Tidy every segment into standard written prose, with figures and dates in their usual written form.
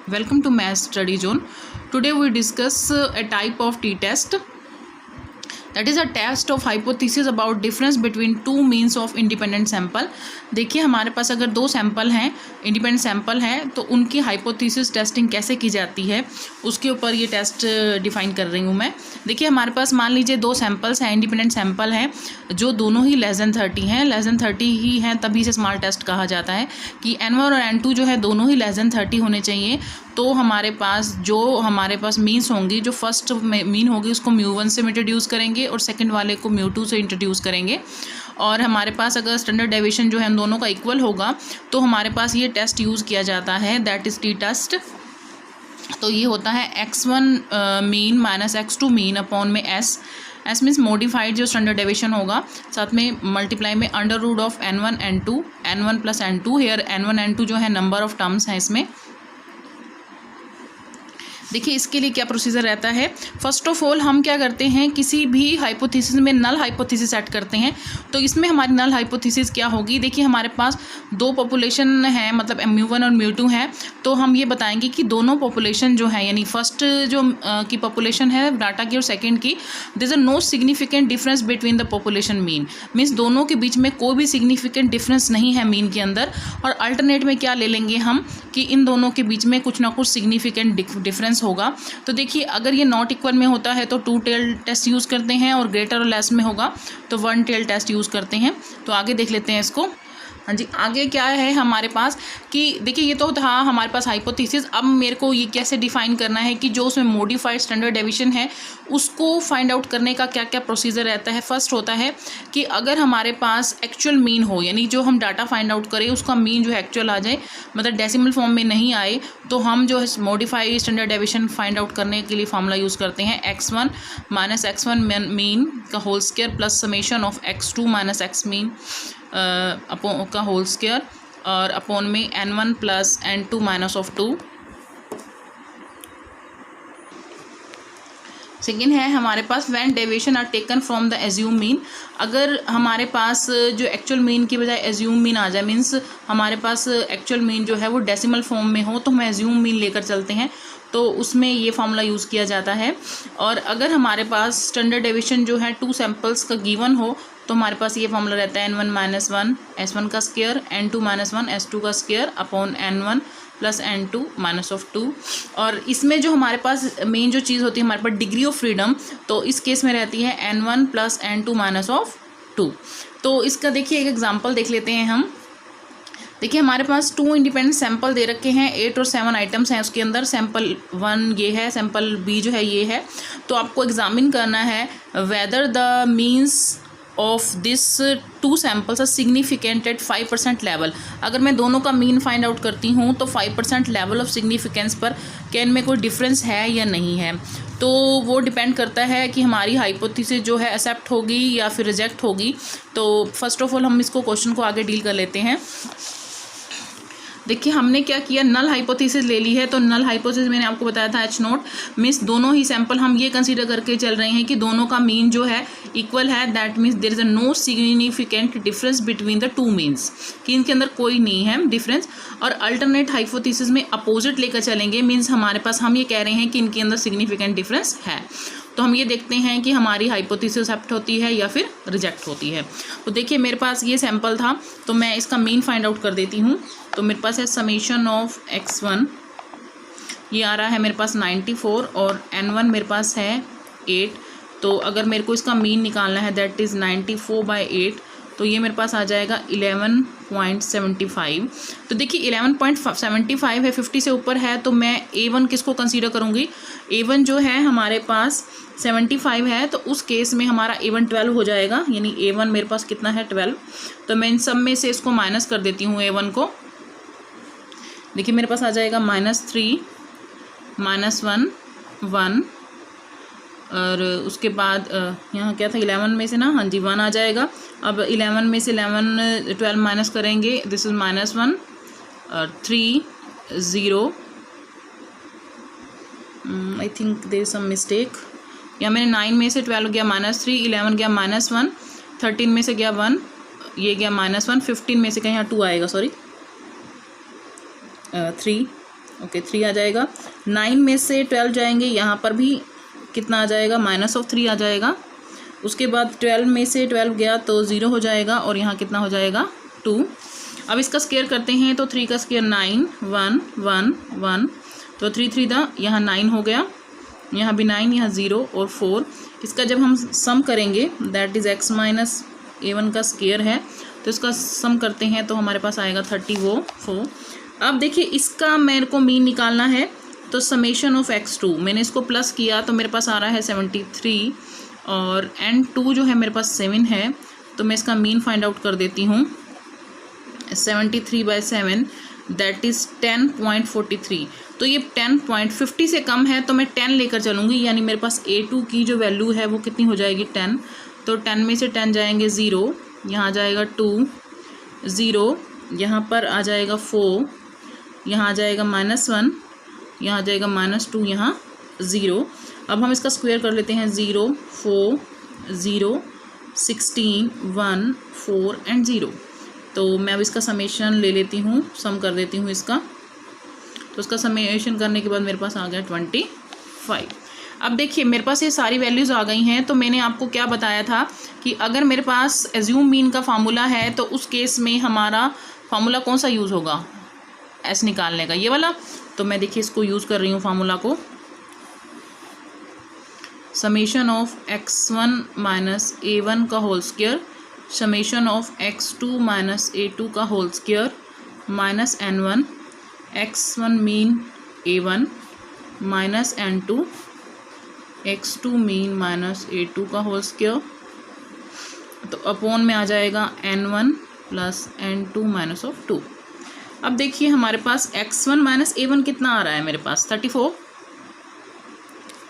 Welcome to Math Study Zone. Today we discuss a type of t-test, that is a test of hypothesis about difference between two means of independent sample. देखिए हमारे पास अगर दो sample हैं, independent sample हैं, तो उनकी hypothesis testing कैसे की जाती है उसके ऊपर ये टेस्ट डिफाइन कर रही हूँ मैं। देखिए हमारे पास मान लीजिए दो सैंपल्स हैं, इंडिपेंडेंट सैंपल हैं जो दोनों ही लेस देन 30 हैं, लेस देन 30 ही हैं, तभी इसे स्मॉल टेस्ट कहा जाता है कि N1 और N2 जो है दोनों ही लेस देन 30 होने चाहिए। तो हमारे पास मीन्स होंगी, जो फर्स्ट मीन होगी उसको μ1 से इंट्रोड्यूस करेंगे और सेकंड वाले को μ2 से इंट्रोड्यूस करेंगे। और हमारे पास अगर स्टैंडर्ड डेविएशन जो है उन दोनों का इक्वल होगा तो हमारे पास ये टेस्ट यूज़ किया जाता है, दैट इज़ टी टेस्ट। तो ये होता है x1 mean minus x2 mean upon में एस मीन्स मॉडिफाइड जो स्टैंडर्ड डेविएशन होगा, साथ में मल्टीप्लाई में under root of n1 n2 n1 plus n2। Here n1 n2 जो है नंबर ऑफ टर्म्स हैं इसमें। देखिए इसके लिए क्या प्रोसीजर रहता है। फर्स्ट ऑफ ऑल हम क्या करते हैं, किसी भी हाइपोथेसिस में नल हाइपोथेसिस सेट करते हैं। तो इसमें हमारी नल हाइपोथेसिस क्या होगी, देखिए हमारे पास दो पॉपुलेशन है, मतलब μ1 और μ2 है। तो हम ये बताएंगे कि दोनों पॉपुलेशन जो है, यानी फर्स्ट जो की पॉपुलेशन है डाटा की और सेकेंड की, there is no significant difference between the population mean, means दोनों के बीच में कोई भी सिग्निफिकेंट डिफरेंस नहीं है मीन के अंदर। और अल्टरनेट में क्या ले लेंगे हम कि इन दोनों के बीच में कुछ ना कुछ सिग्निफिकेंट डिफरेंस होगा। तो देखिए अगर ये नॉट इक्वल में होता है तो 2 टेल टेस्ट यूज़ करते हैं, और ग्रेटर और लेस में होगा तो 1 टेल टेस्ट यूज़ करते हैं। तो आगे देख लेते हैं इसको। हाँ जी, आगे क्या है हमारे पास कि देखिए ये तो था हमारे पास हाइपोथेसिस। अब मेरे को ये कैसे डिफाइन करना है कि जो उसमें मॉडिफाइड स्टैंडर्ड डेविएशन है उसको फाइंड आउट करने का क्या क्या प्रोसीजर रहता है। फर्स्ट होता है कि अगर हमारे पास एक्चुअल मीन हो, यानी जो हम डाटा फाइंड आउट करें उसका मीन जो है एक्चुअल आ जाए, मतलब डेसिमल फॉर्म में नहीं आए, तो हम जो है modified standard deviation find out करने के लिए फॉर्मूला यूज़ करते हैं x1 माइनस x1 मीन का whole square plus summation of x2 minus x mean upon का होल स्क्वायर और अपॉन में n1 plus n2 minus of 2। Second है हमारे पास when deviation are taken from the assume mean. अगर हमारे पास जो एक्चुअल मीन की बजाय एज्यूम मीन आ जाए, मीन्स हमारे पास एक्चुअल मीन जो है वो डेसिमल फॉर्म में हो, तो हम एज्यूम मीन लेकर चलते हैं, तो उसमें ये फार्मूला यूज़ किया जाता है। और अगर हमारे पास स्टैंडर्ड डेविएशन जो है 2 सैम्पल्स का गिवन हो तो हमारे पास ये फार्मूला रहता है n1 माइनस 1 s1 का स्क्वायर, n2 माइनस 1 s2 का square upon n1 plus n2 minus of 2। और इसमें जो हमारे पास मेन जो चीज़ होती है हमारे पास डिग्री ऑफ फ्रीडम, तो इस केस में रहती है n1 plus n2 minus of 2। तो इसका देखिए एक एग्जांपल देख लेते हैं हम। देखिए हमारे पास 2 इंडिपेंडेंट सैंपल दे रखे हैं, 8 और 7 आइटम्स हैं उसके अंदर। सैंपल 1 ये है, सैंपल B जो है ये है। तो आपको एग्जामिन करना है whether the means of this 2 samples are significant at 5% level. अगर मैं दोनों का मीन फाइंड आउट करती हूँ तो 5% लेवल ऑफ सिग्निफिकेंस पर क्या इनमें कोई डिफरेंस है या नहीं है। तो वो डिपेंड करता है कि हमारी हाइपोथेसिस जो है एक्सेप्ट होगी या फिर रिजेक्ट होगी। तो फर्स्ट ऑफ ऑल हम इसको क्वेश्चन को आगे डील कर लेते हैं। देखिए हमने क्या किया, नल हाइपोथेसिस ले ली है। तो नल हाइपोथेसिस मैंने आपको बताया था h0 मीन्स दोनों ही सैंपल हम ये कंसीडर करके चल रहे हैं कि दोनों का मीन जो है इक्वल है, that means there is a no significant difference between the 2 means, कि इनके अंदर कोई नहीं है डिफरेंस। और अल्टरनेट हाइपोथेसिस में अपोजिट लेकर चलेंगे, मीन्स हमारे पास हम ये कह रहे हैं कि इनके अंदर सिग्निफिकेंट डिफरेंस है। तो हम ये देखते हैं कि हमारी हाइपोथेसिस एक्सेप्ट होती है या फिर रिजेक्ट होती है। तो देखिए मेरे पास ये सैंपल था, तो मैं इसका मीन फाइंड आउट कर देती हूँ। तो मेरे पास है समेशन ऑफ x1, ये आ रहा है मेरे पास 94, और n1 मेरे पास है 8। तो अगर मेरे को इसका मीन निकालना है दैट इज़ 94/8, तो ये मेरे पास आ जाएगा 11.75। तो देखिए 11.75 है, 50 से ऊपर है, तो मैं A1 किसको कंसीडर करूँगी। A1 जो है हमारे पास 75 है, तो उस केस में हमारा A1 12 हो जाएगा, यानी A1 मेरे पास कितना है 12। तो मैं इन सब में से इसको माइनस कर देती हूँ A1 को। देखिए मेरे पास आ जाएगा -3 -1 1, और उसके बाद यहाँ क्या था 11 में से ना, हाँ जी 1 आ जाएगा। अब 11 में से 12 माइनस करेंगे, दिस इज -1 और 3 0। I think there is some mistake, या मैंने 9 में से 12 गया -3, 11 गया -1, 13 में से गया 1, ये गया -1, 15 में से कहीं यहाँ 2 आएगा, सॉरी 3, ओके 3 आ जाएगा। 9 में से 12 जाएंगे, यहाँ पर भी कितना आ जाएगा, -3 आ जाएगा। उसके बाद 12 में से 12 गया तो 0 हो जाएगा और यहाँ कितना हो जाएगा 2। अब इसका स्क्वायर करते हैं तो 3 का स्क्वायर 9, 1 1 1, तो 3 3 दा, यहाँ 9 हो गया, यहाँ भी 9, यहाँ 0 और 4। इसका जब हम सम करेंगे that is x minus a1 का स्क्वायर है, तो इसका सम करते हैं तो हमारे पास आएगा 34। अब देखिए इसका मेरे को मीन निकालना है, तो समेशन ऑफ x2 मैंने इसको प्लस किया तो मेरे पास आ रहा है 73 और n2 जो है मेरे पास 7 है, तो मैं इसका मीन फाइंड आउट कर देती हूँ। 73/7 दैट इज़ 10.43। तो ये 10.50 से कम है तो मैं 10 लेकर चलूँगी, यानी मेरे पास a2 की जो वैल्यू है वो कितनी हो जाएगी 10। तो 10 में से 10 जाएंगे 0, यहाँ आ जाएगा 2, 0, यहाँ पर आ जाएगा 4, यहाँ आ जाएगा -1, यहाँ आ जाएगा -2, यहाँ 0। अब हम इसका स्क्वायर कर लेते हैं, 0 4 0 16 1 4 एंड 0। तो मैं अब इसका समेशन ले लेती हूँ, सम कर देती हूँ इसका। तो उसका समेशन करने के बाद मेरे पास आ गया 25। अब देखिए मेरे पास ये सारी वैल्यूज़ आ गई हैं। तो मैंने आपको क्या बताया था कि अगर मेरे पास एज्यूम मीन का फार्मूला है तो उस केस में हमारा फार्मूला कौन सा यूज़ होगा एस निकालने का, ये वाला। तो मैं देखिए इसको यूज़ कर रही हूँ फार्मूला को, summation of x1 minus a1 का whole square, summation of x2 minus a2 का whole square minus n1, x1 mean a1 minus n2, x2 mean minus a2 का होल स्क्वायर, तो अपॉन में आ जाएगा n1 plus n2 minus of 2। अब देखिए हमारे पास x1 minus a1 कितना आ रहा है मेरे पास 34,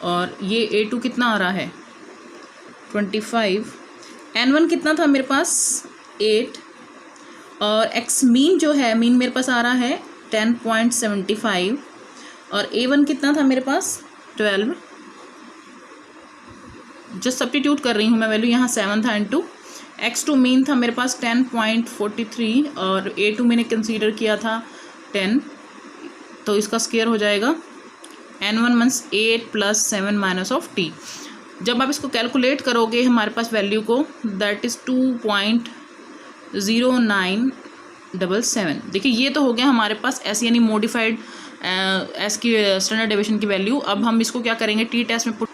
और ये a2 कितना आ रहा है 25, n1 कितना था मेरे पास 8, और x मीन जो है मीन मेरे पास आ रहा है 10.75, और a1 कितना था मेरे पास 12। जस्ट सब्स्टिट्यूट कर रही हूँ मैं वैल्यू, यहाँ 7 था इंटू x2 मीन था मेरे पास 10.43 और a2 मैंने कंसीडर किया था 10, तो इसका स्क्वायर हो जाएगा n1 means 8 plus 7 minus of t। जब आप इसको कैलकुलेट करोगे हमारे पास वैल्यू को दैट इज़ 2.0977। देखिए ये तो हो गया हमारे पास एस यानी मॉडिफाइड एस की स्टैंडर्ड डेविएशन की वैल्यू। अब हम इसको क्या करेंगे टी टेस्ट में put,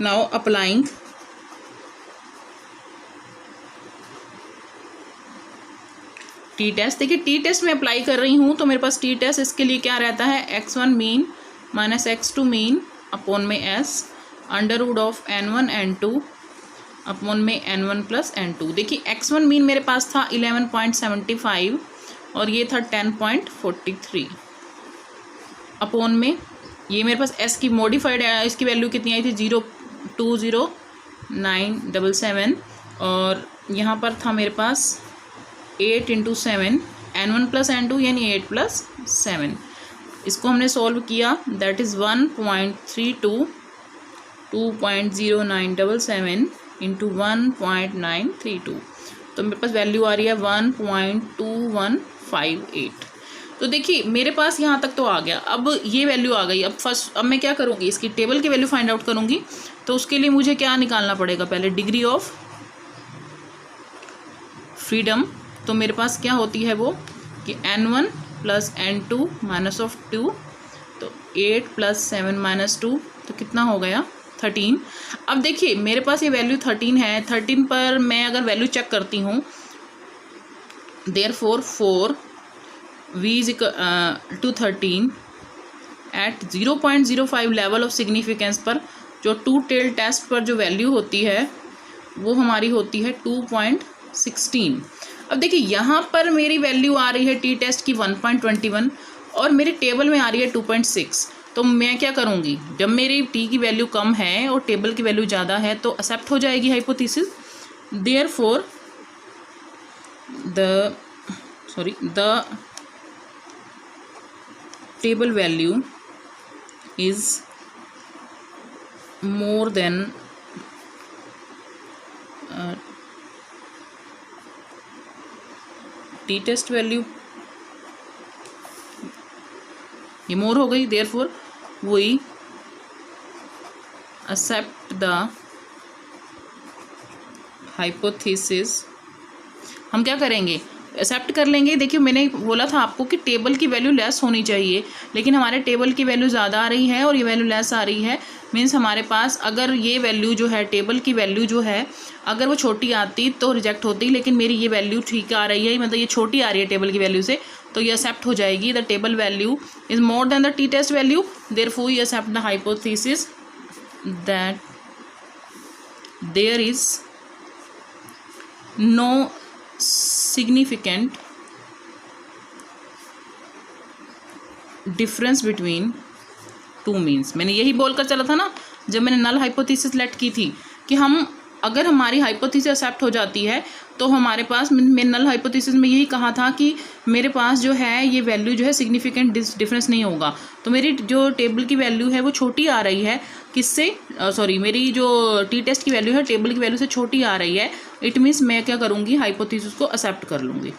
now applying T test. देखिए टी टेस्ट में अप्लाई कर रही हूँ तो मेरे पास टी टेस्ट इसके लिए क्या रहता है x1 mean minus x2 mean upon में s under root of n1 n2 upon में n1 प्लस n2। देखिए x1 मीन मेरे पास था 11.75 और ये था 10.43 अपॉन में ये मेरे पास s की मॉडिफाइड इसकी वैल्यू कितनी आई थी 0.20977, और यहाँ पर था मेरे पास 8 इंटू 7 n1 प्लस n2 यानी 8 प्लस 7। इसको हमने सॉल्व किया दैट इज़ 1.32 2.0977 इंटू 1.932, तो मेरे पास वैल्यू आ रही है 1.2158। तो देखिए मेरे पास यहाँ तक तो आ गया। अब ये वैल्यू आ गई। अब मैं क्या करूँगी इसकी टेबल की वैल्यू फाइंड आउट करूँगी। तो उसके लिए मुझे क्या निकालना पड़ेगा पहले डिग्री ऑफ फ्रीडम। तो मेरे पास क्या होती है वो कि n1 plus n2 minus of 2, तो 8 प्लस 7 माइनस 2, तो कितना हो गया 13। अब देखिए मेरे पास ये वैल्यू 13 है। 13 पर मैं अगर वैल्यू चेक करती हूँ therefore 4 v is to 13 at 0.05 level of significance पर जो टू टेल टेस्ट पर जो वैल्यू होती है वो हमारी होती है 2.16। अब देखिए यहाँ पर मेरी वैल्यू आ रही है टी टेस्ट की 1.21 और मेरे टेबल में आ रही है 2.6। तो मैं क्या करूँगी जब मेरी टी की वैल्यू कम है और टेबल की वैल्यू ज़्यादा है तो एक्सेप्ट हो जाएगी hypothesis. Therefore the table value is more than T test value, ये मोर हो गई, therefore we accept the hypothesis. हम क्या करेंगे, एक्सेप्ट कर लेंगे। देखिए मैंने बोला था आपको कि टेबल की वैल्यू लेस होनी चाहिए, लेकिन हमारे टेबल की वैल्यू ज़्यादा आ रही है और ये वैल्यू लेस आ रही है। मीन्स हमारे पास अगर ये वैल्यू जो है, टेबल की वैल्यू जो है, अगर वो छोटी आती तो रिजेक्ट होती, लेकिन मेरी ये वैल्यू ठीक आ रही है, मतलब ये छोटी आ रही है टेबल की वैल्यू से, तो ये एक्सेप्ट हो जाएगी। The table value is more than the T test value, therefore you accept the hypothesis that there is no significant difference between two means. मैंने यही बोलकर चला था ना जब मैंने नल हाइपोथेसिस लेट की थी कि हम अगर हमारी हाइपोथेसिस एक्सेप्ट हो जाती है तो हमारे पास, मैं नल हाइपोथेसिस में यही कहा था कि मेरे पास जो है ये वैल्यू जो है सिग्निफिकेंट डिफरेंस नहीं होगा। तो मेरी जो टेबल की वैल्यू है वो छोटी आ रही है, किससे, सॉरी, मेरी जो टी टेस्ट की वैल्यू है टेबल की वैल्यू से छोटी आ रही है। इट मीन्स मैं क्या करूँगी, हाइपोथेसिस को एक्सेप्ट कर लूँगी।